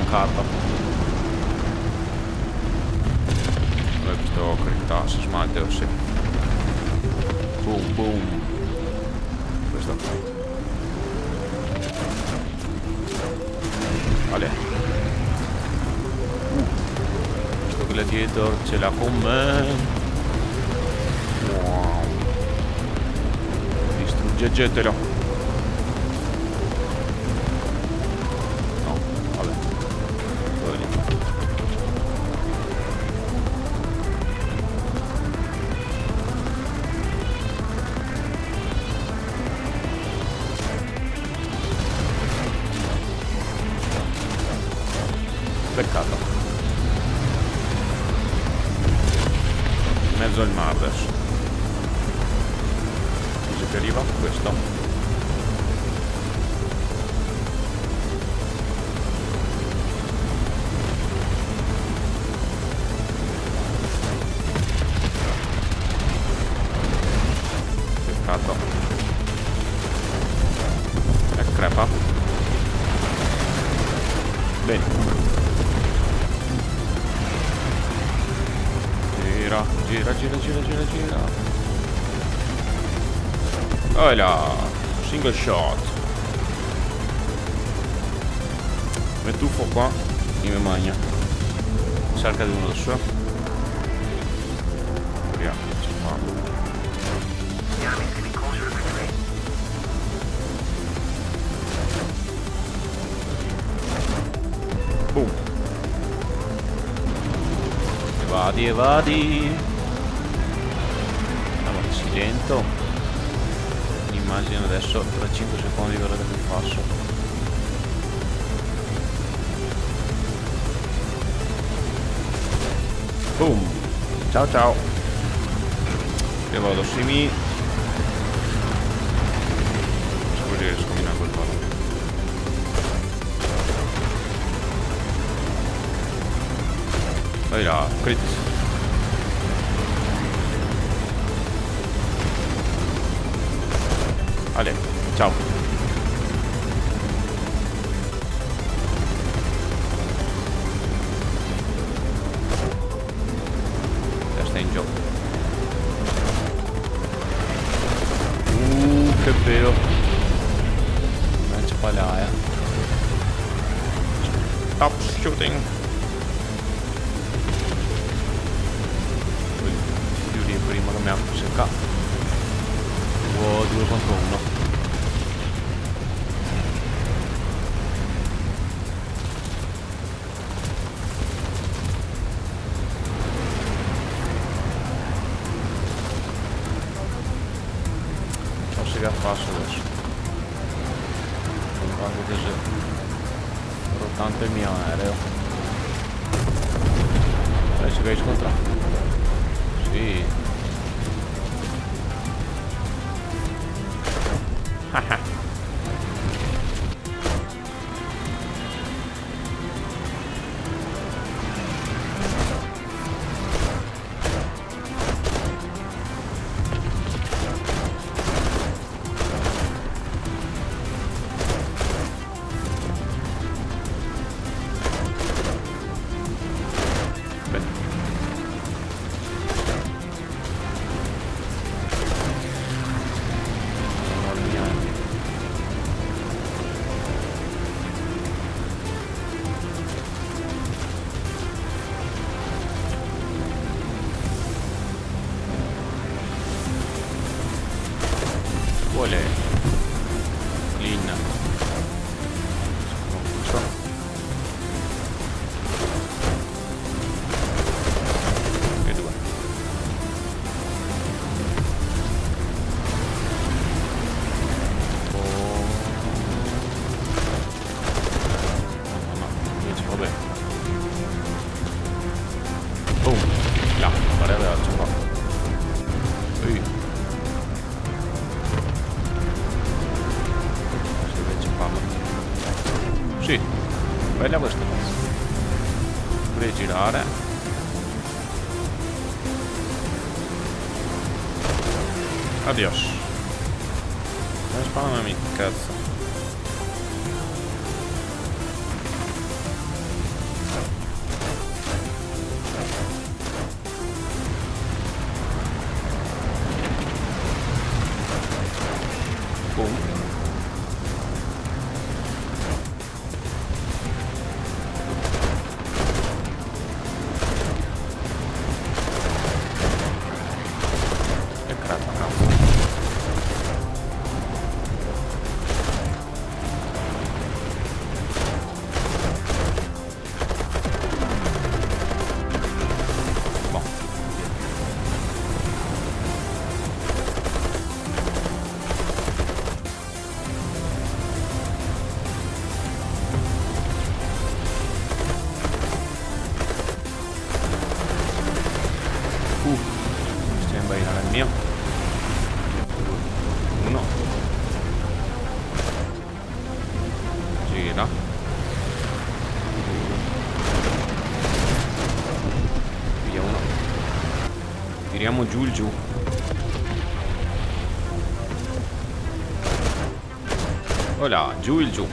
beccato. Vabbè, questo critta si smalte o sì. Boom boom. Questo vale. Questo gladiator ce l'ha con me. Wow. Distruggetelo. No, vabbè. Peccato. In mezzo al mare adesso. Così che arriva questo. Peccato. E crepa. Bene. Gira. Oh là, single shot. Mi tuffo qua e mi magna. Cerca di uno da su. Proviamoci qua. Boom. Evadi. Andiamo così lento. Immagino adesso tra 5 secondi verrà più passo. Boom. Ciao. Io vado semi. Se riesco a minare quel palo. Vai là, crit. Ale, ciao. Testa in gioco. Che bello. Match palaia. Stop shooting. Chiudi prima che mi apro secca. Wow, 2 contro 1. Che passo adesso. Guarda che se rotante il mio aereo. Adesso che hai scontrato. Sì. Olè. Clean. Che due. No, invece vabbè. Boom. Là, pareva da qua. Sì, bella questa cosa. Pure girare. Adios. Non spavami, cazzo. Tiriamo giù il giù. Oh là, giù il giù.